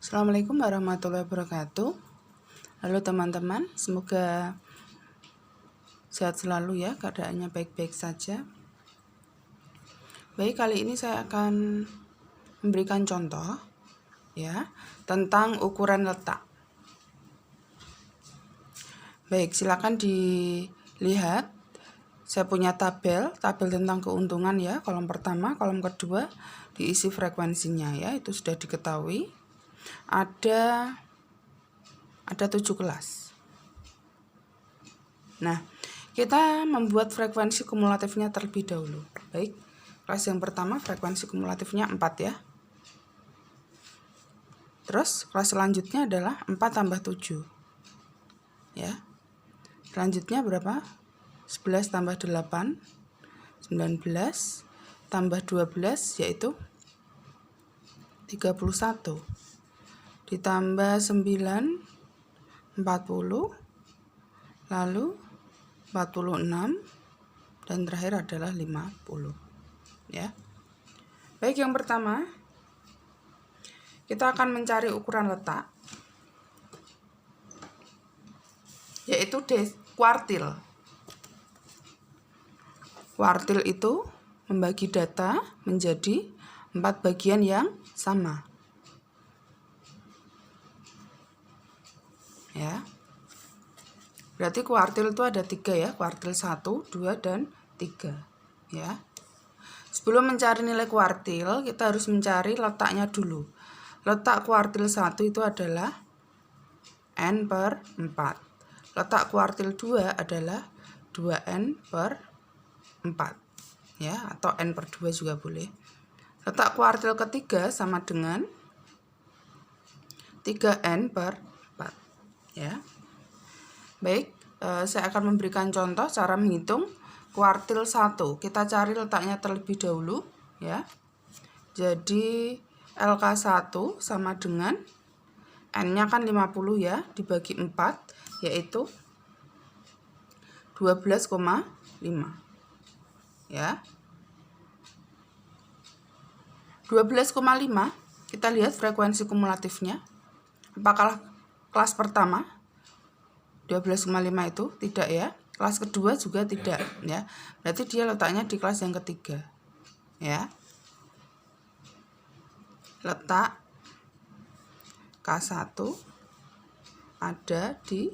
Assalamualaikum warahmatullahi wabarakatuh. Halo teman-teman, semoga sehat selalu ya, keadaannya baik-baik saja. Baik, kali ini saya akan memberikan contoh ya tentang ukuran letak. Baik, silakan dilihat. Saya punya tabel tentang keuntungan ya, kolom pertama, kolom kedua diisi frekuensinya ya, itu sudah diketahui. Ada 7 kelas. Nah, kita membuat frekuensi kumulatifnya terlebih dahulu. Baik, kelas yang pertama frekuensi kumulatifnya 4 ya. Terus kelas selanjutnya adalah 4 tambah 7. Ya. Selanjutnya berapa? 11 tambah 8, 19 tambah 12 yaitu 31. Ditambah 9, 40, lalu 46, dan terakhir adalah 50 ya. Baik, yang pertama kita akan mencari ukuran letak, yaitu kuartil. Kuartil itu membagi data menjadi 4 bagian yang sama ya. Berarti kuartil itu ada 3 ya, kuartil 1, 2, dan 3 ya. Sebelum mencari nilai kuartil, kita harus mencari letaknya dulu. Letak kuartil 1 itu adalah N per 4. Letak kuartil 2 adalah 2N per 4 ya, atau N per 2 juga boleh. Letak kuartil ketiga sama dengan 3N per 4 ya. Baik, saya akan memberikan contoh cara menghitung kuartil 1. Kita cari letaknya terlebih dahulu ya. Jadi LK1 sama dengan N-nya kan 50 ya, dibagi 4 yaitu 12,5 ya. 12,5 kita lihat frekuensi kumulatifnya. Apakah kelas pertama 12,5 itu? Tidak ya. Kelas kedua juga tidak ya. Berarti dia letaknya di kelas yang ketiga ya. Letak K1 ada di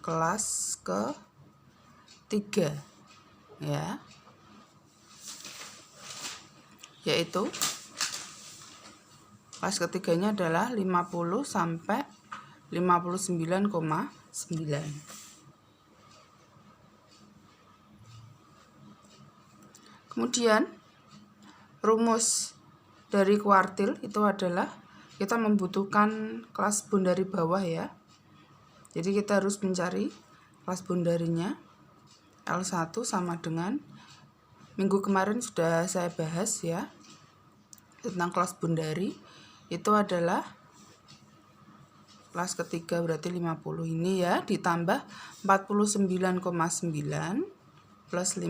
kelas ketiga ya, yaitu kelas ketiganya adalah 50 sampai 59,9. Kemudian rumus dari kuartil itu adalah kita membutuhkan kelas bondari bawah ya. Jadi kita harus mencari kelas bondarinya. L1 sama dengan, minggu kemarin sudah saya bahas ya tentang kelas bondari, itu adalah kelas ketiga berarti 50 ini ya, ditambah 49,9 plus 50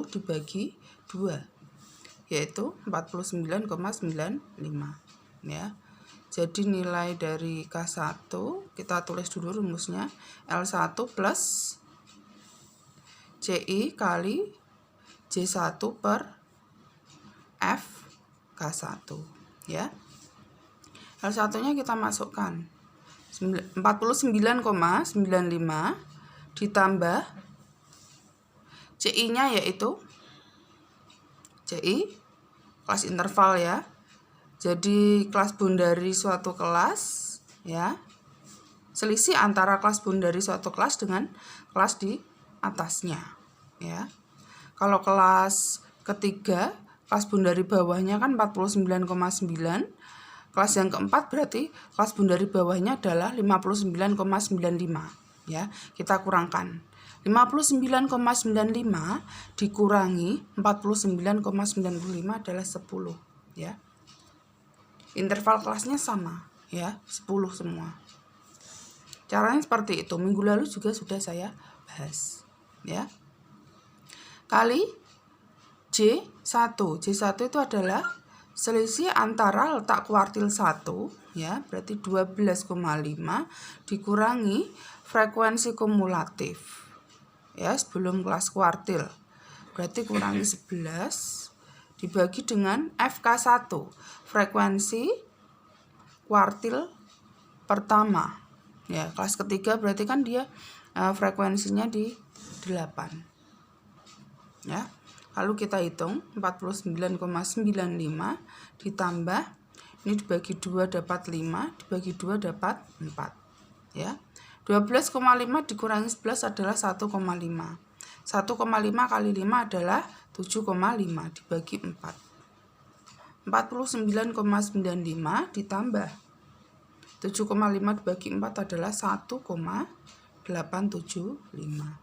dibagi 2 yaitu 49,95 ya. Jadi nilai dari K1 kita tulis dulu rumusnya, L1 plus CI kali J1 per F K1 ya. L1 nya kita masukkan 49,95 ditambah CI nya yaitu CI kelas interval ya. Jadi kelas bondari suatu kelas ya, selisih antara kelas bondari suatu kelas dengan kelas di atasnya ya. Kalau kelas ketiga, kelas bondari bawahnya kan 49,9. Kelas yang keempat berarti kelas bondari bawahnya adalah 59,95 ya. Kita kurangkan 59,95 dikurangi 49,95 adalah 10 ya. Interval kelasnya sama ya, 10 semua. Caranya seperti itu, minggu lalu juga sudah saya bahas ya. Kali J1 itu adalah selisih antara letak kuartil 1 ya, berarti 12,5 dikurangi frekuensi kumulatif ya sebelum kelas kuartil. Berarti kurangi 11 dibagi dengan FK1, frekuensi kuartil pertama. Ya, kelas ketiga berarti kan dia frekuensinya di 8. Ya. Lalu kita hitung 49,95 ditambah ini dibagi 2 dapat 5, dibagi 2 dapat 4. Ya. 12,5 dikurangi 11 adalah 1,5. 1,5 kali 5 adalah 7,5 dibagi 4. 49,95 ditambah 7,5 dibagi 4 adalah 1,875.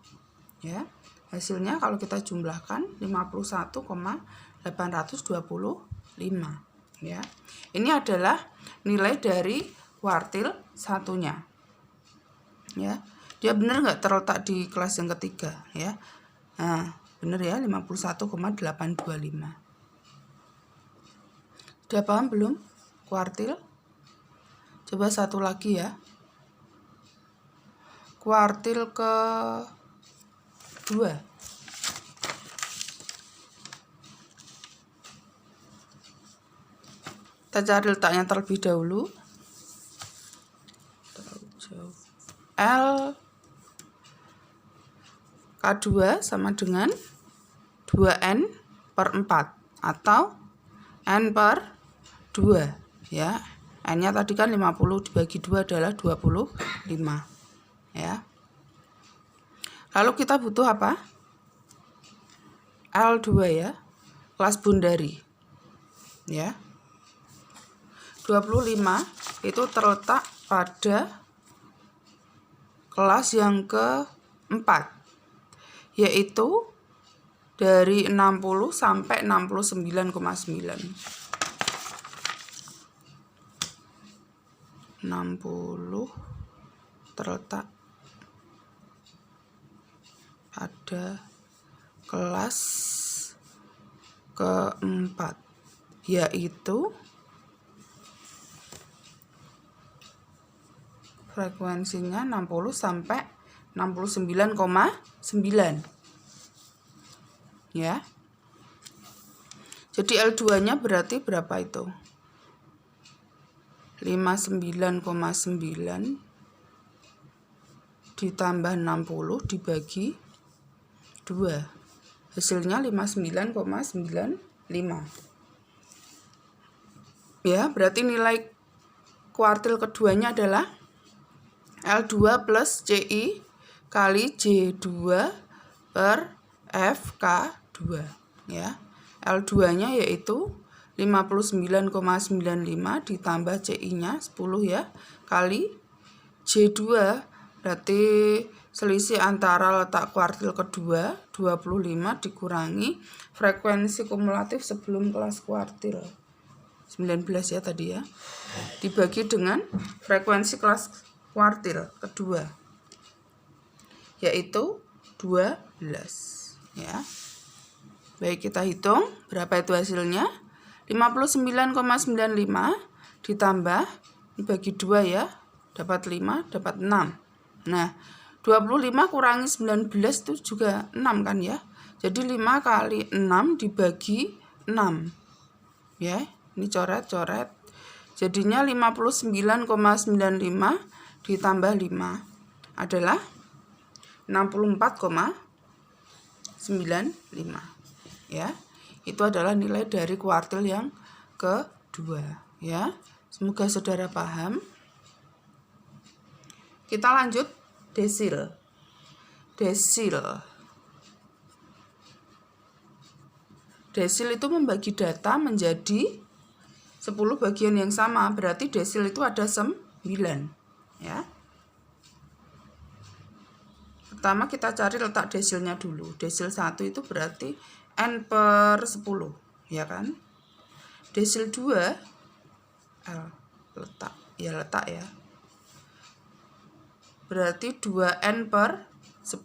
Ya. Hasilnya kalau kita jumlahkan 51,825 ya. Ini adalah nilai dari kuartil satunya. Ya. Dia benar nggak terletak di kelas yang ketiga ya. Nah, benar ya 51,825. Sudah paham belum kuartil? Coba satu lagi ya. Kuartil ke 2. Kita cari letaknya terlebih dahulu. L K2 sama dengan 2N per 4 atau N per 2 ya. N-nya tadi kan 50 dibagi 2 adalah 25 ya. Lalu kita butuh apa? L2 ya, kelas bundari. Ya. 25 itu terletak pada kelas yang keempat, yaitu dari 60 sampai 69,9. 60 terletak pada kelas keempat, yaitu frekuensinya 60 sampai 69,9 ya. Jadi L2-nya berarti berapa itu? 59,9 ditambah 60 dibagi 2. Hasilnya 59,95. Ya, berarti nilai kuartil keduanya adalah L2 plus CI kali J2 per FK2 ya. L2-nya yaitu 59,95 ditambah CI-nya 10 ya kali J2 berarti selisih antara letak kuartil kedua 25 dikurangi frekuensi kumulatif sebelum kelas kuartil 19 ya tadi ya, dibagi dengan frekuensi kelas kuartil kedua yaitu 12 ya. Baik, kita hitung berapa itu hasilnya. 59,95 ditambah dibagi 2 ya, dapat 5, dapat 6. Nah, 25 kurangi 19 itu juga 6 kan ya. Jadi 5 kali 6 dibagi 6. Ya, ini coret-coret. Jadinya 59,95 ditambah 5 adalah 64,95 ya. Itu adalah nilai dari kuartil yang kedua ya. Semoga saudara paham. Kita lanjut desil. Desil itu membagi data menjadi 10 bagian yang sama, berarti desil itu ada 9 ya. Pertama kita cari letak desilnya dulu. Desil 1 itu berarti N per 10 ya kan. Desil 2 L letak ya, berarti 2N per 10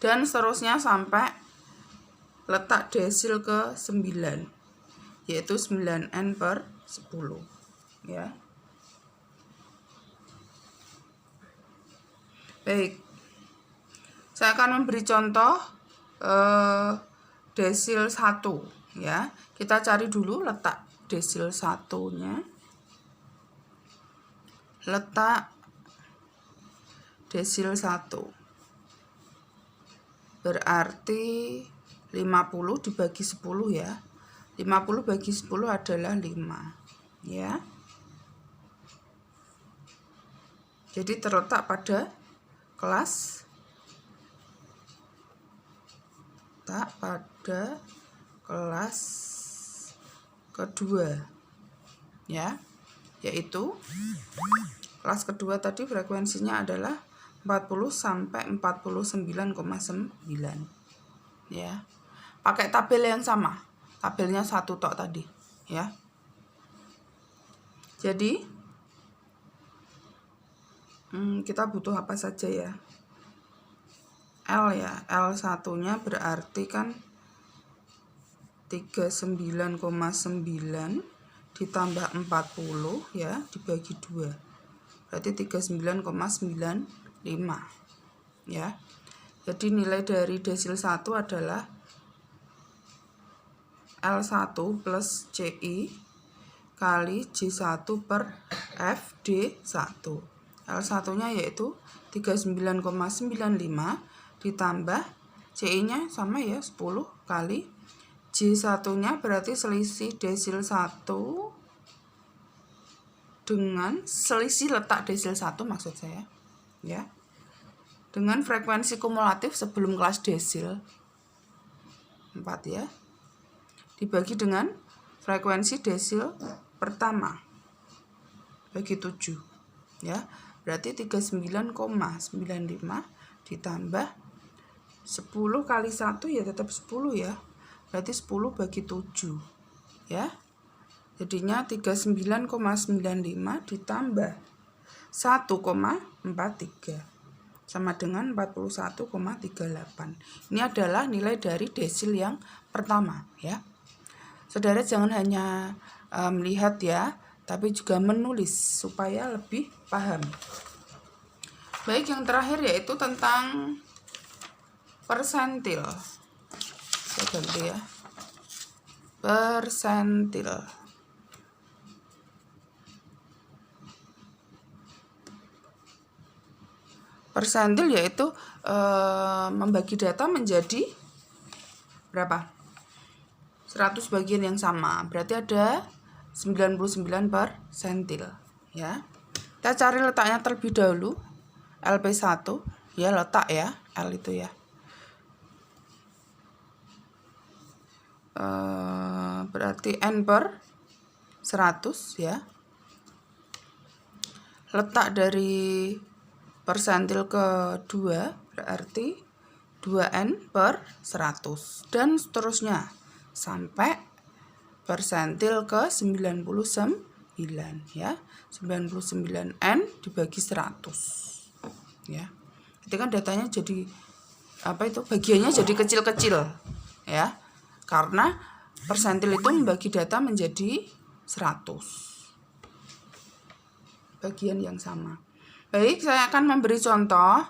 dan seterusnya sampai letak desil ke 9, yaitu 9N per 10 ya. Baik, saya akan memberi contoh desil 1 ya. Kita cari dulu letak desil 1-nya. Letak desil 1 berarti 50 dibagi 10 ya. 50 bagi 10 adalah 5 ya. Jadi terletak pada kelas kedua ya, yaitu kelas kedua tadi frekuensinya adalah 40 sampai 49,9 ya. Pakai tabel yang sama, tabelnya 1 tok tadi ya. Jadi kita butuh apa saja ya? L ya, L1-nya berarti kan 39,9 ditambah 40 ya, dibagi 2. Berarti 39,95 ya. Jadi nilai dari desil 1 adalah L1 plus CI kali J1 per FD1. L1-nya yaitu 39,95 ditambah CI-nya sama ya, 10 kali J1-nya berarti selisih desil 1 dengan selisih letak desil 1 maksud saya ya, dengan frekuensi kumulatif sebelum kelas desil 4 ya, dibagi dengan frekuensi desil pertama bagi 7 ya, berarti 39,95 ditambah 10 kali 1 ya tetap 10 ya, berarti 10 bagi 7 ya, jadinya 39,95 ditambah 1,43 sama dengan 41,38. Ini adalah nilai dari desil yang pertama ya. Saudara jangan hanya melihat ya, tapi juga menulis supaya lebih paham. Baik, yang terakhir yaitu tentang persentil. Saya ganti ya. Persentil. Persentil yaitu membagi data menjadi berapa? 100 bagian yang sama. Berarti ada 99 persentil ya. Kita cari letaknya terlebih dahulu. LP1 ya, letak ya, L itu ya. Berarti N per 100 ya. Letak dari persentil kedua berarti 2N per 100 dan seterusnya sampai persentil ke 99 ya. 99N dibagi 100 ya. Jadi kan datanya jadi apa itu, bagiannya jadi kecil-kecil ya, karena persentil itu membagi data menjadi 100 bagian yang sama. Baik, saya akan memberi contoh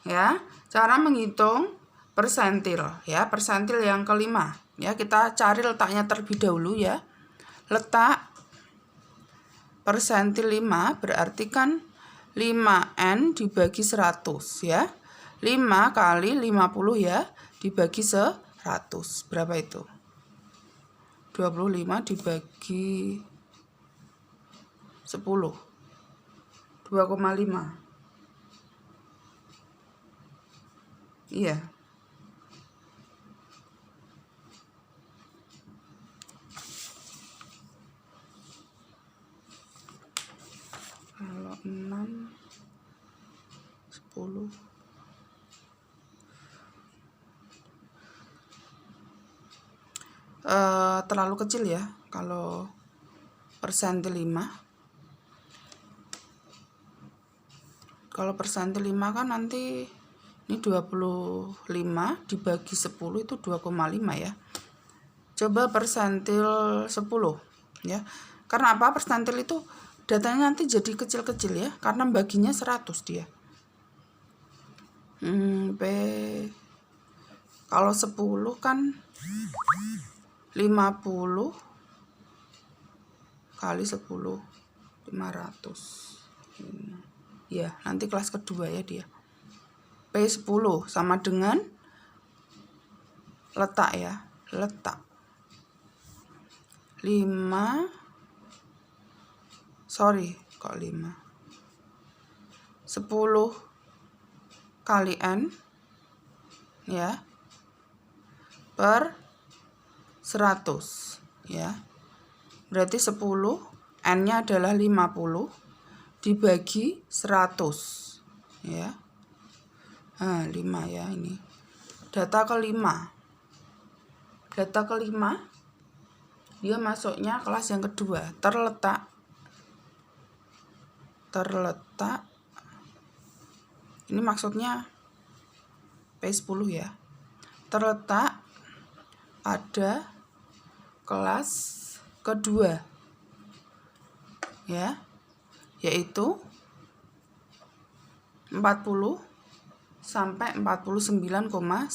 ya, cara menghitung persentil ya, persentil yang kelima ya. Kita cari letaknya terlebih dahulu ya. Letak persentil 5 berarti kan 5N dibagi 100 ya. 5 kali 50 ya, dibagi 100 berapa itu? 25 dibagi 10, 2,5. Iya. Kalau 6, 10. Terlalu kecil ya kalau persentil 5. Kalau persentil 5 kan nanti Ini 25 dibagi 10 itu 2,5 ya. Coba persentil 10 ya. Karena apa? Persentil itu datanya nanti jadi kecil-kecil ya, karena baginya 100 dia. P kalau 10 kan 50 kali 10 500. Ya, nanti kelas kedua ya dia. P10 sama dengan letak ya, letak 5 10 kali N ya per 100 ya. Berarti 10 N-nya adalah 50 dibagi 100 ya. Nah, 5 ya ini. Data kelima. Data kelima dia masuknya kelas yang kedua, terletak ini maksudnya P10 ya. Terletak pada kelas kedua ya, yaitu 40 sampai 49,9.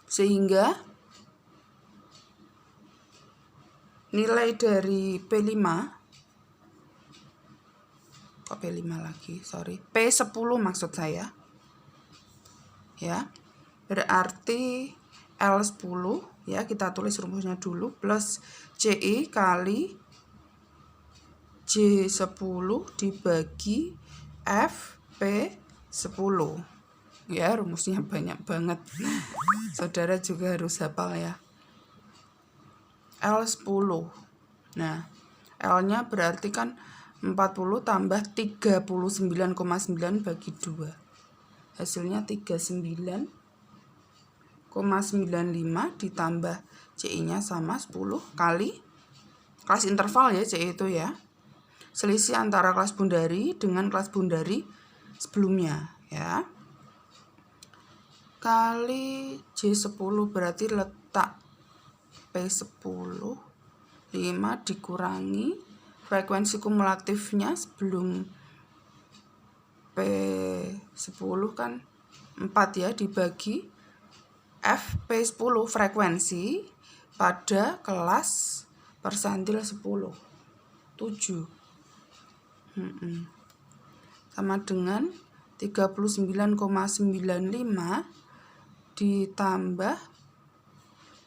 Sehingga nilai dari P5 P10 maksud saya ya, berarti L10 ya, kita tulis rumusnya dulu, plus CI kali J10 dibagi FP10 ya. Rumusnya banyak banget, saudara juga harus hafal ya. L10, nah L-nya berarti kan 40 tambah 39,9 bagi 2. Hasilnya 39,95 ditambah CI-nya sama 10 kali kelas interval ya, CI itu ya. Selisih antara kelas bundari dengan kelas bundari sebelumnya ya. Kali J10 berarti letak P10 5 dikurangi frekuensi kumulatifnya sebelum P10 kan 4 ya, dibagi FP10 frekuensi pada kelas persentil 10 7 sama dengan 39,95 ditambah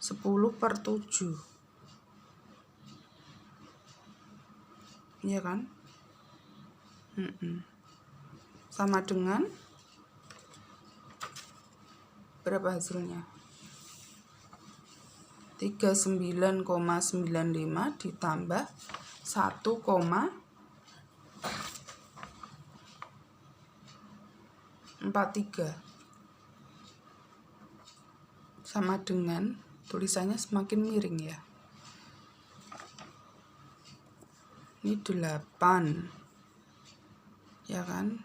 10 per 7 iya kan, sama dengan berapa hasilnya? 39,95 ditambah 1,43 sama dengan, tulisannya semakin miring ya, ini 8 ya kan,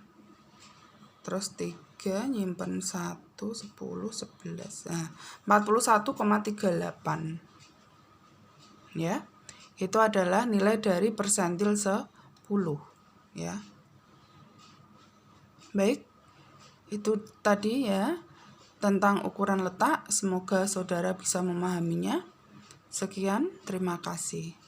terus 3 nyimpen 1 10 11, nah 41,38 ya. Itu adalah nilai dari persentil 10 ya. Baik, itu tadi ya tentang ukuran letak. Semoga saudara bisa memahaminya. Sekian, terima kasih.